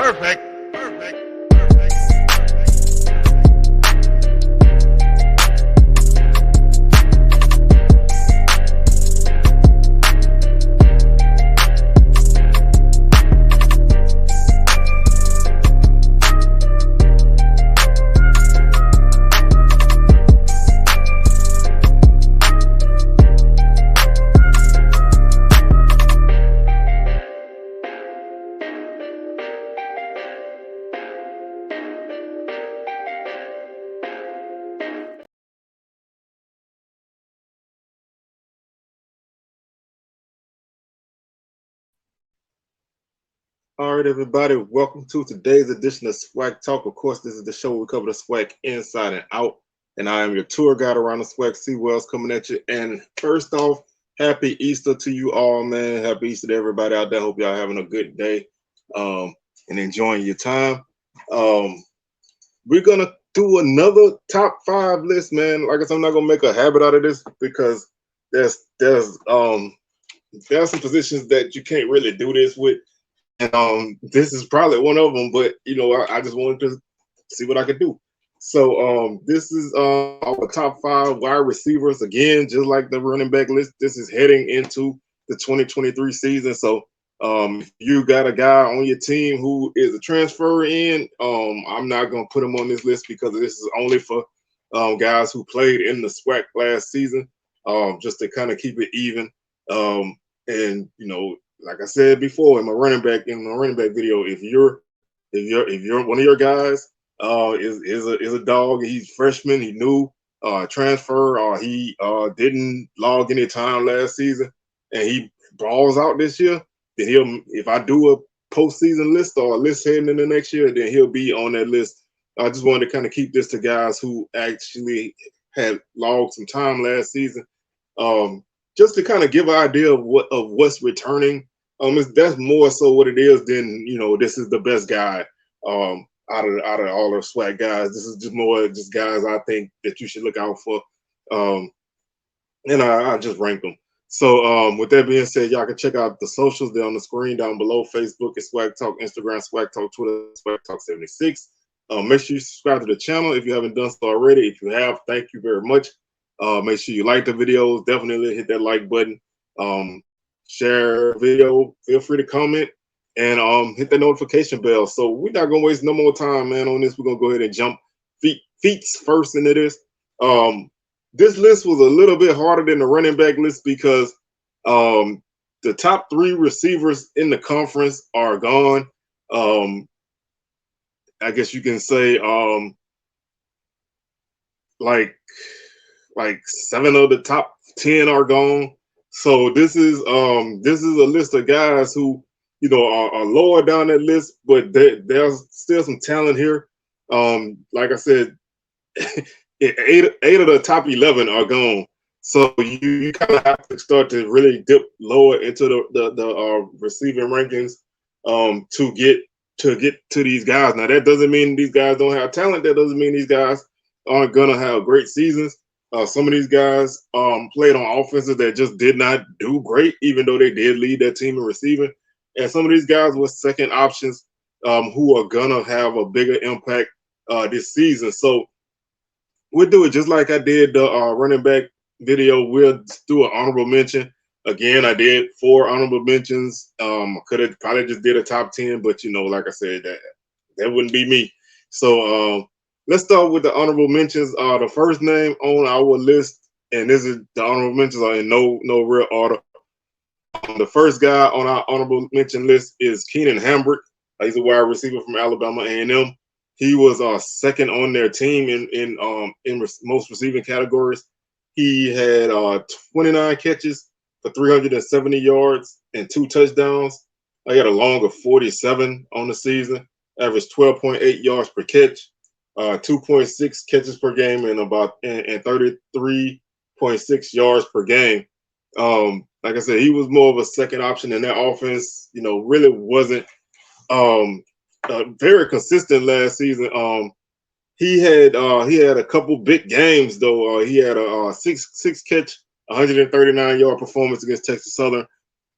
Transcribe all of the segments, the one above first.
Perfect. All right, everybody, welcome to today's edition of SWACTalk. Of course, this is the show where we cover the SWAC inside and out, and I am your tour guide around the SWAC, C. Wells, coming at you. And first off, happy Easter to you all, man. Happy Easter to everybody out there. Hope y'all having a good day and enjoying your time. We're going to do another top 5 list, man. Like I said, I'm not going to make a habit out of this because there's some positions that you can't really do this with. And this is probably one of them, but I just wanted to see what I could do. So this is our top 5 wide receivers. Again, just like the running back list, this is heading into the 2023 season. So if you got a guy on your team who is a transfer in, I'm not gonna put him on this list because this is only for guys who played in the SWAC last season, just to kind of keep it even. And like I said before in my running back video, if you're one of your guys is a dog, he's freshman, he new, transfer, or he didn't log any time last season, and he balls out this year, then if I do a postseason list or a list heading into next year, then he'll be on that list. I just wanted to kind of keep this to guys who actually had logged some time last season. Just to kind of give an idea of what's returning. That's more so what it is than this is the best guy out of all the SWAC guys. This is just more just guys I think that you should look out for, and I just rank them. So with that being said, y'all can check out the socials. They're on the screen down below. Facebook is SWACTalk, Instagram SWACTalk, Twitter SWACTalk76. Make sure you subscribe to the channel if you haven't done so already. If you have, thank you very much. Make sure you like the videos. Definitely hit that like button. Share video. Feel free to comment and hit the notification bell. So we're not gonna waste no more time, man, on this. We're gonna go ahead and jump feet first into this. This list was a little bit harder than the running back list because the top 3 receivers in the conference are gone. I guess you can say like 7 of the top 10 are gone. So this is a list of guys who are lower down that list, but there's still some talent here. Like I said, 8 of the top 11 are gone. So you kind of have to start to really dip lower into the receiving rankings to get to these guys. Now that doesn't mean these guys don't have talent. That doesn't mean these guys aren't gonna have great seasons. Some of these guys played on offenses that just did not do great, even though they did lead their team in receiving. And some of these guys were second options who are gonna have a bigger impact this season. So we'll do it just like I did the running back video. We'll do an honorable mention. Again, I did 4 honorable mentions. Could have probably just did a top 10, but like I said, that wouldn't be me. So let's start with the honorable mentions. The first name on our list, and this is the honorable mentions are in no real order. The first guy on our honorable mention list is Keenan Hambrick. He's a wide receiver from Alabama A&M. He was second on their team in most receiving categories. He had 29 catches for 370 yards and 2 touchdowns. He had a long of 47 on the season, averaged 12.8 yards per catch, 2.6 catches per game, and 33.6 yards per game. Like I said, he was more of a second option in that offense. Really wasn't very consistent last season. He had a couple big games though. He had a six catch, 139-yard performance against Texas Southern,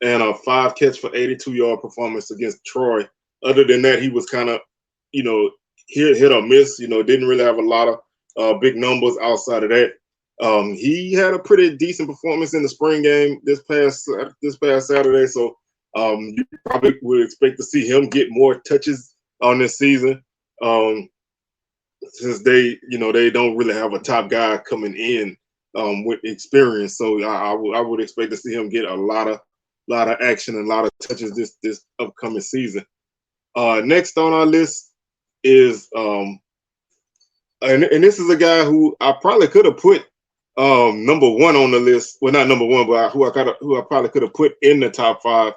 and a 5 catch for 82-yard performance against Troy. Other than that, he was kind of, you know, hit or miss. You know, didn't really have a lot of big numbers outside of that. He had a pretty decent performance in the spring game this past Saturday. So you probably would expect to see him get more touches on this season. Since they don't really have a top guy coming in with experience. So I would expect to see him get a lot of action and a lot of touches this upcoming season. Next on our list is and this is a guy who I probably could have put number one on the list. Well, not number one, but who I probably could have put in the top five.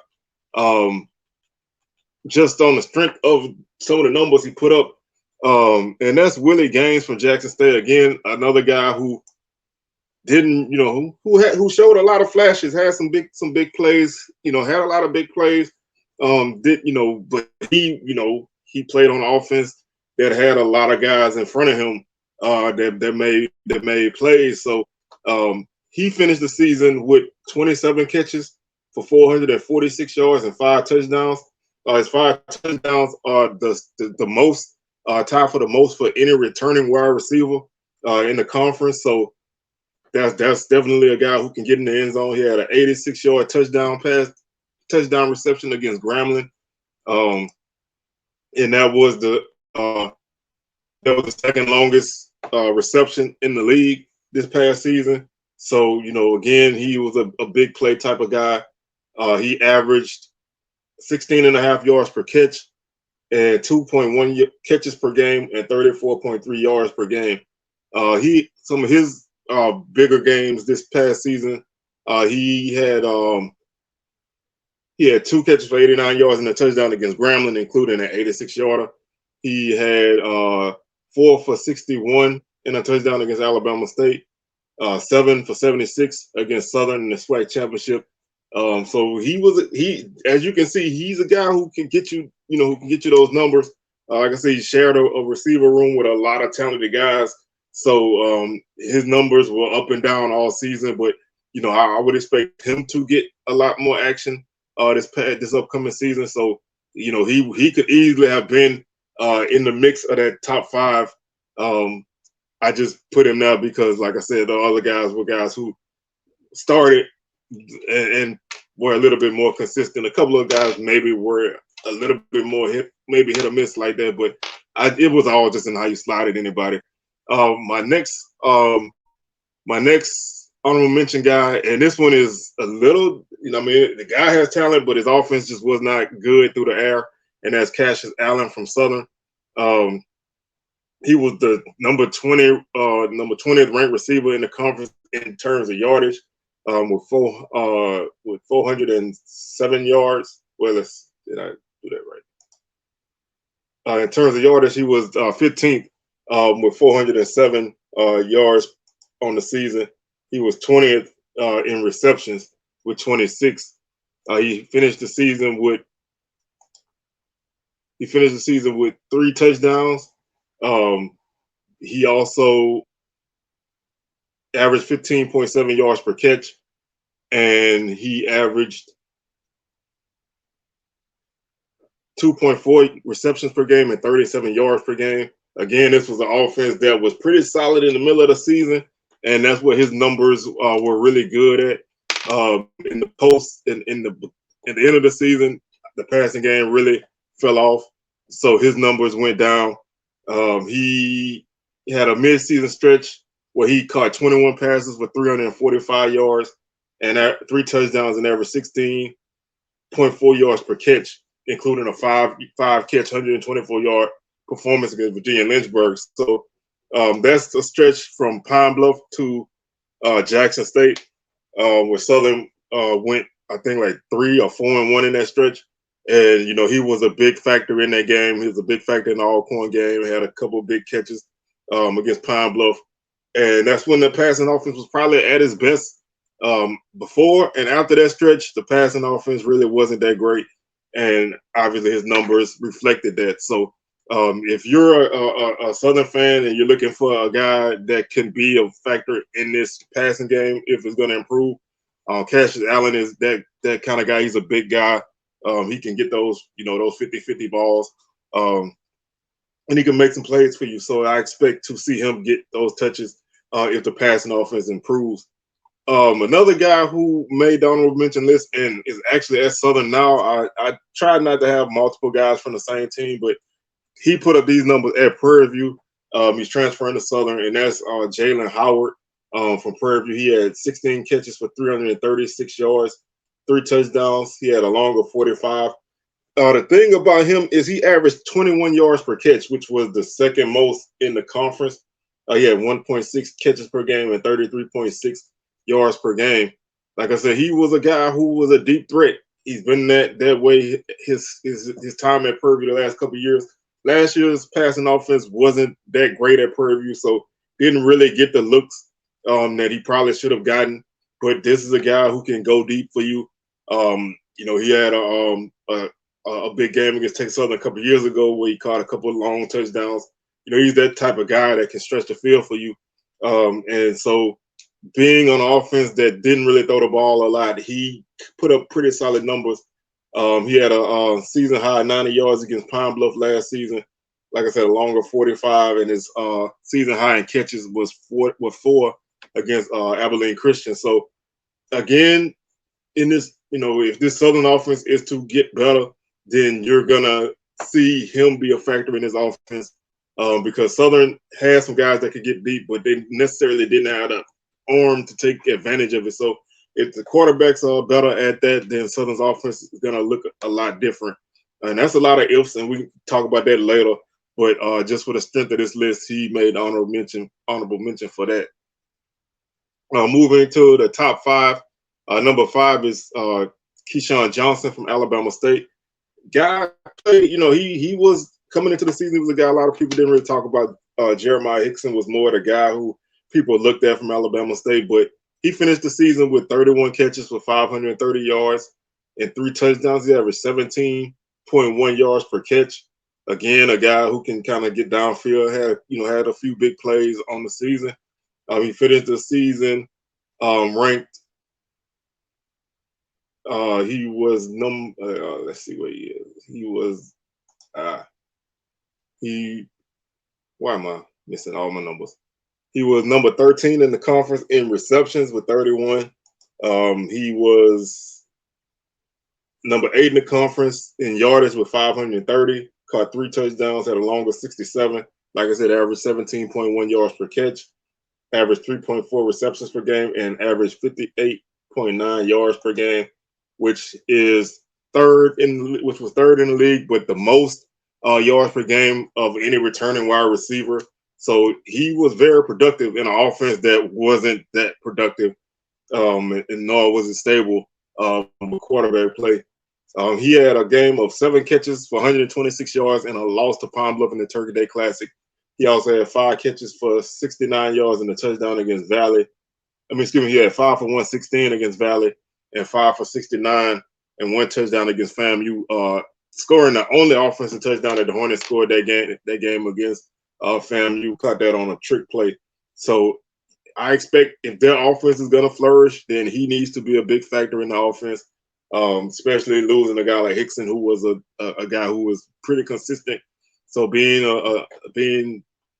Just on the strength of some of the numbers he put up. And that's Willie Gaines from Jackson State. Again, another guy who didn't, who showed a lot of flashes, had some big plays, had a lot of big plays. But he played on offense that had a lot of guys in front of him that made plays. So he finished the season with 27 catches for 446 yards and 5 touchdowns. His 5 touchdowns are the most, tied for the most for any returning wide receiver in the conference. So that's definitely a guy who can get in the end zone. He had an 86-yard touchdown reception against Grambling, and that was the second longest reception in the league this past season. So again, he was a big play type of guy. He averaged 16.5 yards per catch and 2.1 catches per game and 34.3 yards per game. Some of his bigger games this past season, he had 2 catches for 89 yards and a touchdown against Grambling, including an 86-yarder. He had 4 for 61 and a touchdown against Alabama State, 7 for 76 against Southern in the SWAC championship. So he, as you can see, he's a guy who can get you, those numbers. Like I said, he shared a receiver room with a lot of talented guys. So his numbers were up and down all season, but I would expect him to get a lot more action this upcoming season. So he could easily have been in the mix of that top 5. I just put him there because, like I said, the other guys were guys who started and were a little bit more consistent. A couple of guys maybe were a little bit more hit or miss like that, but it was all just in how you slotted anybody. My next honorable mention guy, and this one is a little, the guy has talent, but his offense just was not good through the air, and that's Cassius Allen from Southern. He was the number 20th ranked receiver in the conference in terms of yardage, with 407 yards. Well, did I do that right? In terms of yardage, he was 15th with 407 yards on the season. He was 20th in receptions with 26. He finished the season with 3 touchdowns. He also averaged 15.7 yards per catch, and he averaged 2.4 receptions per game and 37 yards per game. Again, this was an offense that was pretty solid in the middle of the season, and that's what his numbers were really good at. In the post, at the end of the season, the passing game really fell off, so his numbers went down. He had a mid-season stretch where he caught 21 passes for 345 yards and 3 touchdowns and averaged 16.4 yards per catch, including a 5-catch, 124-yard performance against Virginia Lynchburg. So that's a stretch from Pine Bluff to Jackson State, where Southern went, I think, like 3 or 4-1 in that stretch. And, he was a big factor in that game. He was a big factor in the Alcorn game. He had a couple of big catches against Pine Bluff. And that's when the passing offense was probably at its best. Before and after that stretch, the passing offense really wasn't that great. And obviously his numbers reflected that. So if you're a Southern fan and you're looking for a guy that can be a factor in this passing game, if it's going to improve, Cassius Allen is that kind of guy. He's a big guy. He can get those, those 50-50 balls. And he can make some plays for you. So I expect to see him get those touches if the passing offense improves. Another guy who made the honorable mention list and is actually at Southern now, I tried not to have multiple guys from the same team, but he put up these numbers at Prairie View. He's transferring to Southern, and that's Jalen Howard from Prairie View. He had 16 catches for 336 yards, 3 touchdowns. He had a longer 45. The thing about him is he averaged 21 yards per catch, which was the second most in the conference. He had 1.6 catches per game and 33.6 yards per game. Like I said, he was a guy who was a deep threat. He's been that way his time at Prairie View the last couple of years. Last year's passing offense wasn't that great at Prairie View, so didn't really get the looks that he probably should have gotten. But this is a guy who can go deep for you. He had a big game against Texas Southern a couple of years ago where he caught a couple of long touchdowns. He's that type of guy that can stretch the field for you. And so being on an offense that didn't really throw the ball a lot, he put up pretty solid numbers. He had a season high 90 yards against Pine Bluff last season. Like I said, a longer 45, and his season high in catches was four against Abilene Christian. So again, in this, if this Southern offense is to get better, then you're gonna see him be a factor in this offense because Southern has some guys that could get deep, but they necessarily didn't have the arm to take advantage of it. So if the quarterbacks are better at that, then Southern's offense is going to look a lot different. And that's a lot of ifs, and we can talk about that later. But just for the strength of this list, he made honorable mention for that. Moving to the top 5, number 5 is Keyshawn Johnson from Alabama State. Guy played, he was coming into the season. He was a guy a lot of people didn't really talk about. Jeremiah Hickson was more the guy who people looked at from Alabama State, but he finished the season with 31 catches for 530 yards and 3 touchdowns. He averaged 17.1 yards per catch. Again, a guy who can kind of get downfield, had a few big plays on the season. He finished the season ranked. He was let's see what he is. He was why am I missing all my numbers? He was number 13 in the conference in receptions with 31. He was number 8 in the conference in yardage with 530. Caught 3 touchdowns, had a longer 67. Like I said, averaged 17.1 yards per catch, averaged 3.4 receptions per game, and averaged 58.9 yards per game, which was third in the league, but the most yards per game of any returning wide receiver. So he was very productive in an offense that wasn't that productive, and nor was it stable with quarterback play. He had a game of 7 catches for 126 yards and a loss to Pine Bluff in the Turkey Day Classic. He also had 5 catches for 69 yards and a touchdown against Valley. He had 5 for 116 against Valley and 5 for 69 and 1 touchdown against FAMU, scoring the only offensive touchdown that the Hornets scored that game against FAMU. Caught that on a trick play. So I expect if their offense is going to flourish, then he needs to be a big factor in the offense, especially losing a guy like Hickson, who was a guy who was pretty consistent. So being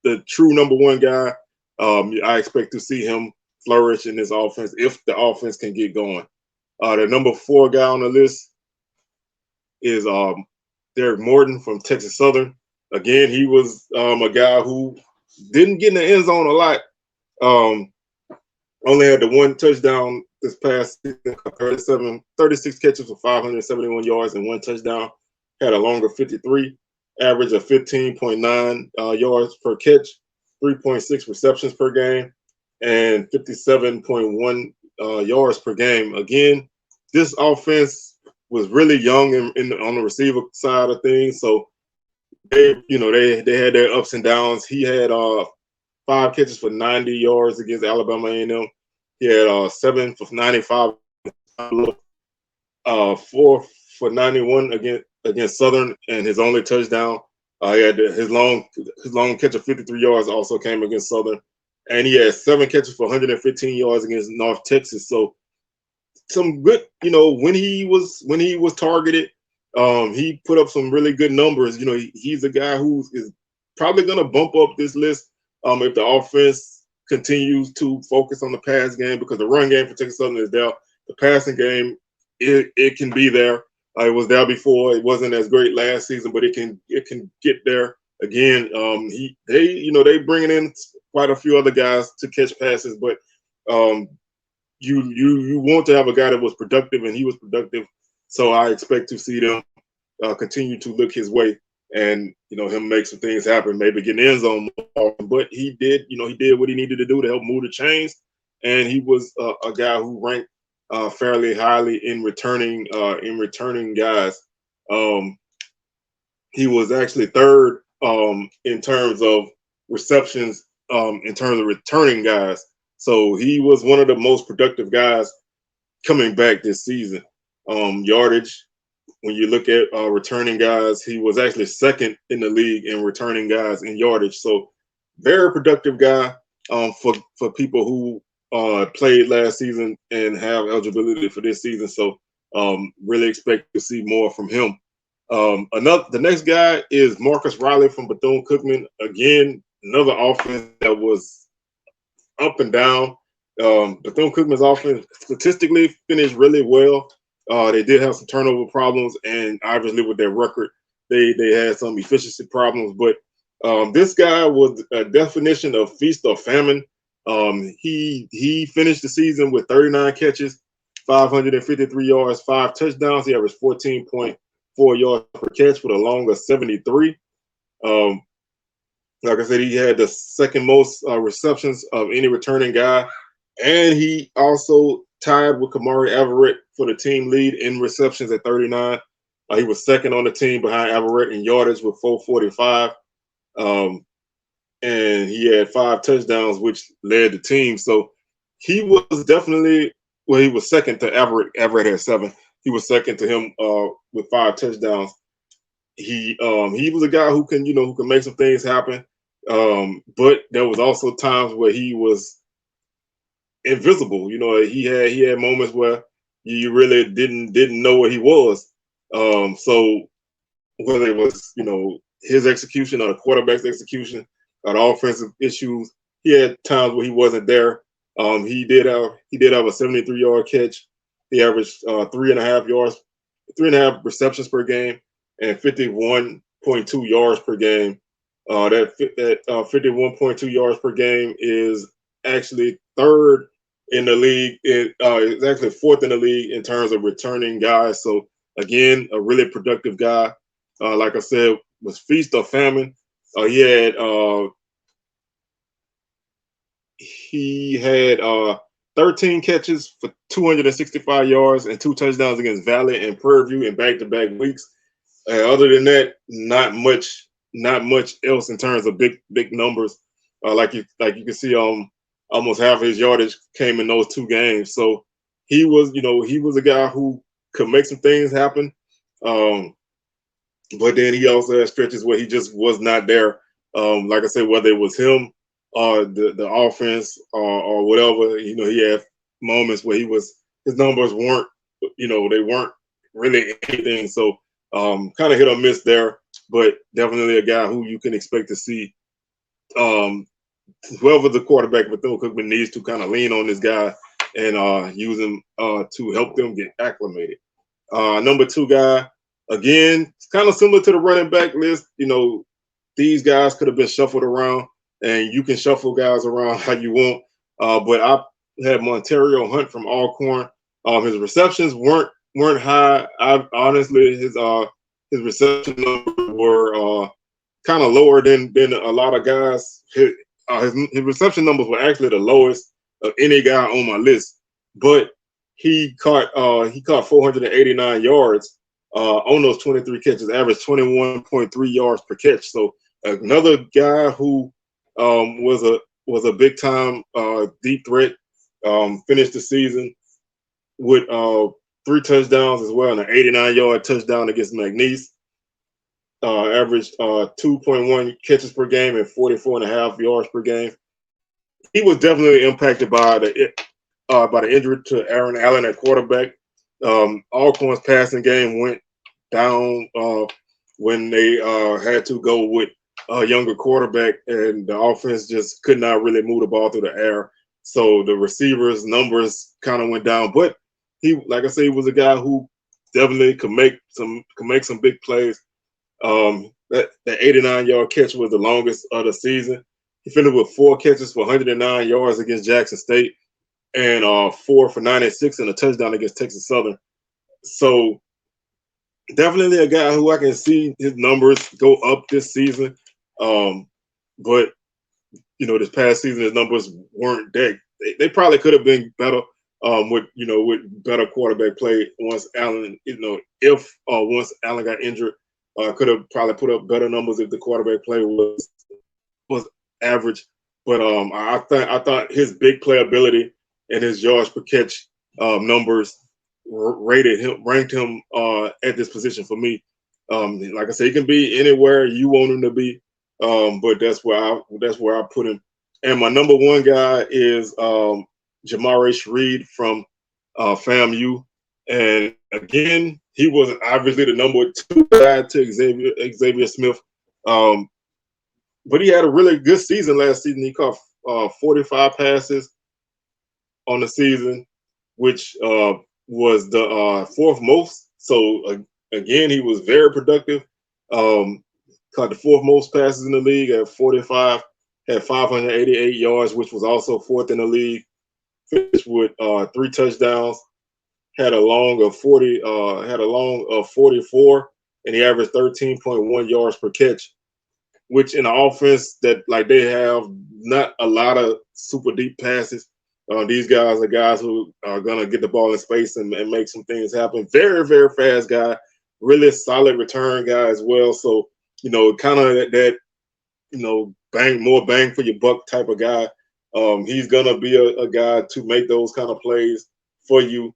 the true number 1 guy, I expect to see him flourish in this offense if the offense can get going. The number 4 guy on the list is Derek Morton from Texas Southern. Again, he was a guy who didn't get in the end zone a lot. Only had the 1 touchdown this past season, 36 catches for 571 yards and 1 touchdown. Had a longer 53, average of 15.9 yards per catch, 3.6 receptions per game, and 57.1 yards per game. Again, this offense was really young on the receiver side of things, so they had their ups and downs. He had 5 catches for 90 yards against Alabama A&M. He had 7 for 95, 4 for 91 against Southern, and his only touchdown. He had his long catch of 53 yards also came against Southern, and he had 7 catches for 115 yards against North Texas. So some good, when he was targeted, He put up some really good numbers. You know, he's a guy who is probably going to bump up this list if the offense continues to focus on the pass game, because the run game for Texas Southern is there. The passing game, it can be there. It was there before. It wasn't as great last season, but it can get there again. They bringing in quite a few other guys to catch passes, but you want to have a guy that was productive, and he was productive. So I expect to see them continue to look his way, and him make some things happen, maybe get in the end zone more. But he did what he needed to do to help move the chains, and he was a guy who ranked fairly highly in returning guys. He was actually third in terms of receptions in terms of returning guys. So he was one of the most productive guys coming back this season. Yardage, when you look at returning guys, he was actually second in the league in returning guys in yardage. So very productive guy for people who played last season and have eligibility for this season. So really expect to see more from him. The next guy is Marcus Riley from Bethune-Cookman. Again, another offense that was up and down. Bethune-Cookman's offense statistically finished really well. They did have some turnover problems, and obviously with their record, they had some efficiency problems. But this guy was a definition of feast or famine. He finished the season with 39 catches, 553 yards, 5 touchdowns. He averaged 14.4 yards per catch with a long of 73. Like I said, he had the second most receptions of any returning guy, and he also tied with Jah'Mare Everett for the team lead in receptions at 39. He was second on the team behind Everett in yardage with 445. And he had 5 touchdowns, which led the team. So he was definitely, he was second to Everett. Everett had 7. He was second to him with 5 touchdowns. He was a guy who can make some things happen. But there was also times where he was invisible. He had moments where you really didn't know where he was. So whether it was his execution or the quarterback's execution or the offensive issues, he had times where he wasn't there. He did have a 73-yard catch. He averaged 3.5 receptions per game and 51.2 yards per game. That 51.2 yards per game is actually third in the league. It's actually fourth in the league in terms of returning guys. So again, a really productive guy. Like I said, was feast or famine. He had 13 catches for 265 yards and 2 touchdowns against Valley and Prairie View in back-to-back weeks. Other than that, not much else in terms of big numbers. Like you can see, almost half of his yardage came in those 2 games. So he was a guy who could make some things happen. But then he also had stretches where he just was not there. Like I said, whether it was him or the offense or whatever, he had moments where his numbers weren't, they weren't really anything. So kind of hit or miss there, but definitely a guy who you can expect to see. Whoever the quarterback with Bethune-Cookman needs to kind of lean on this guy and use him to help them get acclimated. Number 2 guy, again, it's kind of similar to the running back list. These guys could have been shuffled around, and you can shuffle guys around how you want. But I had Montario Hunt from Alcorn. His receptions weren't high. Honestly, his reception numbers were kind of lower than a lot of guys. His reception numbers were actually the lowest of any guy on my list. But he caught 489 yards on those 23 catches, averaged 21.3 yards per catch. So another guy who was a big time deep threat. Finished the season with 3 touchdowns as well, and an 89-yard touchdown against McNeese. Averaged 2.1 catches per game and 44.5 yards per game. He was definitely impacted by the injury to Aaron Allen at quarterback. Alcorn's passing game went down when they had to go with a younger quarterback, and the offense just could not really move the ball through the air. So the receivers' numbers kind of went down. But he, like I said, he was a guy who definitely could make some big plays. That 89-yard catch was the longest of the season. He finished with 4 catches for 109 yards against Jackson State, and 4 for 96 and a touchdown against Texas Southern. So definitely a guy who I can see his numbers go up this season. But this past season his numbers weren't that. They probably could have been better with better quarterback play once Allen, if once Allen got injured, could have probably put up better numbers if the quarterback play was average. But I thought his big playability and his yards per catch numbers ranked him at this position for me. Like I said, he can be anywhere you want him to be, but that's where I put him. And my number one guy is Jah'Mare Reed from FAMU, and again, he was obviously the number 2 guy to Xavier Smith. But he had a really good season last season. He caught 45 passes on the season, which was the 4th most. So again, he was very productive. Caught the 4th most passes in the league at 45. Had 588 yards, which was also 4th in the league. Finished with 3 touchdowns. Had a long of 44, and he averaged 13.1 yards per catch, which in the offense that they have not a lot of super deep passes. These guys are guys who are gonna get the ball in space and make some things happen. Very, very fast guy, really solid return guy as well. So kind of that more bang for your buck type of guy. He's gonna be a guy to make those kind of plays for you.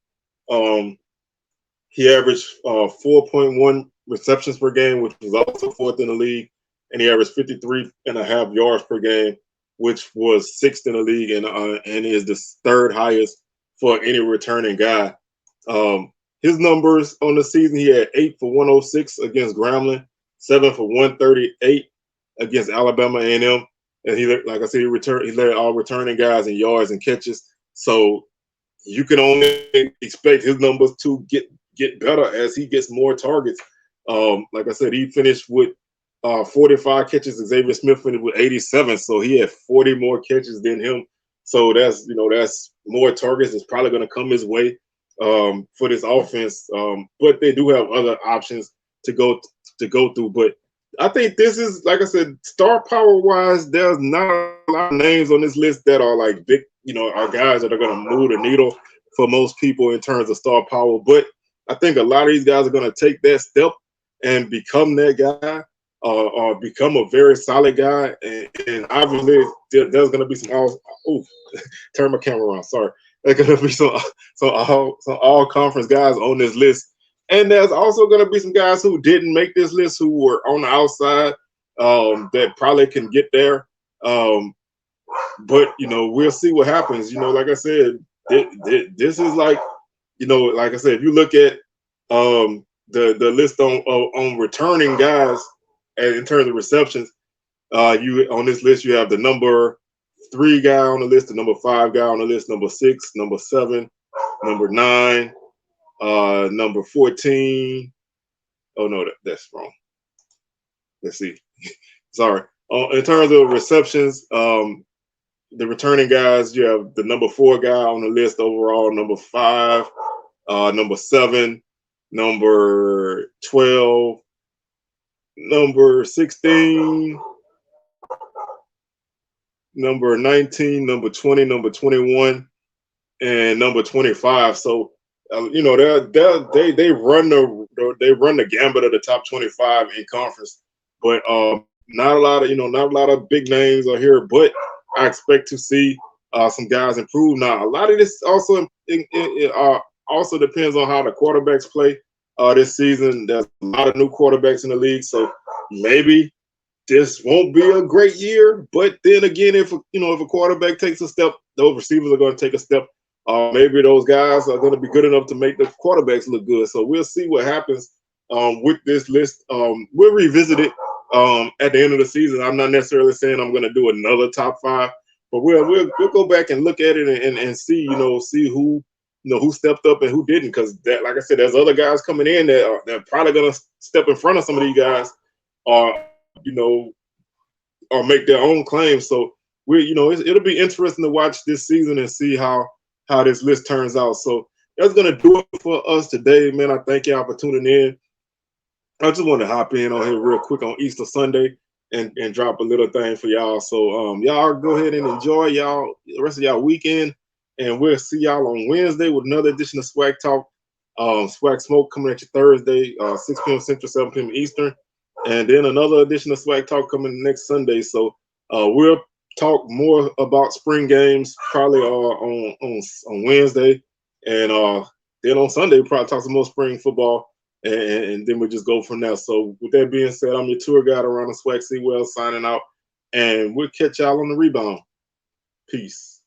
He averaged 4.1 receptions per game, which was also 4th in the league, and he averaged 53.5 yards per game, which was 6th in the league, and is the 3rd highest for any returning guy. His numbers on the season: he had 8 for 106 against Grambling, 7 for 138 against Alabama A&M, and he, like I said, he led all returning guys in yards and catches. So you can only expect his numbers to get better as he gets more targets. Like I said, he finished with 45 catches. Xavier Smith finished with 87, so he had 40 more catches than him. So that's more targets that's probably going to come his way for this offense. But they do have other options to go through. But I think this is, like I said, star power wise, there's not a lot of names on this list that are like big, are guys that are going to move the needle for most people in terms of star power. But I think a lot of these guys are going to take that step and become that guy, or become a very solid guy. And obviously, there's going to be some turn my camera on. Sorry, there's going to be some all conference guys on this list. And there's also going to be some guys who didn't make this list, who were on the outside, that probably can get there. But we'll see what happens. Like I said, this is like I said, if you look at the list on returning guys, and in terms of receptions, on this list you have the number 3 guy on the list, the number 5 guy on the list, number 6, number 7, number 9. Number 14. Oh no, that's wrong. Let's see. Sorry. In terms of receptions, the returning guys, you have the number 4 guy on the list overall, number 5, number 7, number 12, number 16, number 19, number 20, number 21, and number 25. So they run the gambit of the top 25 in conference, but not a lot of big names are here. But I expect to see some guys improve. Now, a lot of this also depends on how the quarterbacks play this season. There's a lot of new quarterbacks in the league, so maybe this won't be a great year. But then again, if a quarterback takes a step, those receivers are going to take a step. Maybe those guys are going to be good enough to make the quarterbacks look good. So we'll see what happens. with this list. We'll revisit it at the end of the season. I'm not necessarily saying I'm going to do another top 5, but we'll go back and look at it and see, see who, who stepped up and who didn't. Because that, like I said, there's other guys coming in that are probably going to step in front of some of these guys, or or make their own claims. So it'll be interesting to watch this season and see how this list turns out. So that's gonna do it for us today, man. I thank y'all for tuning in. I just want to hop in on here real quick on Easter Sunday and drop a little thing for y'all. So y'all go ahead and enjoy y'all the rest of y'all weekend, and we'll see y'all on Wednesday with another edition of SWAC Talk. SWAC Smoke coming at you Thursday, 6 p.m. Central, 7 p.m. Eastern, and then another edition of SWAC Talk coming next Sunday. So we'll talk more about spring games probably on Wednesday, and then on Sunday we'll probably talk some more spring football. And then we'll just go from there. So with that being said, I'm your tour guide around the SWAC Seawell signing out, and we'll catch y'all on the rebound. Peace.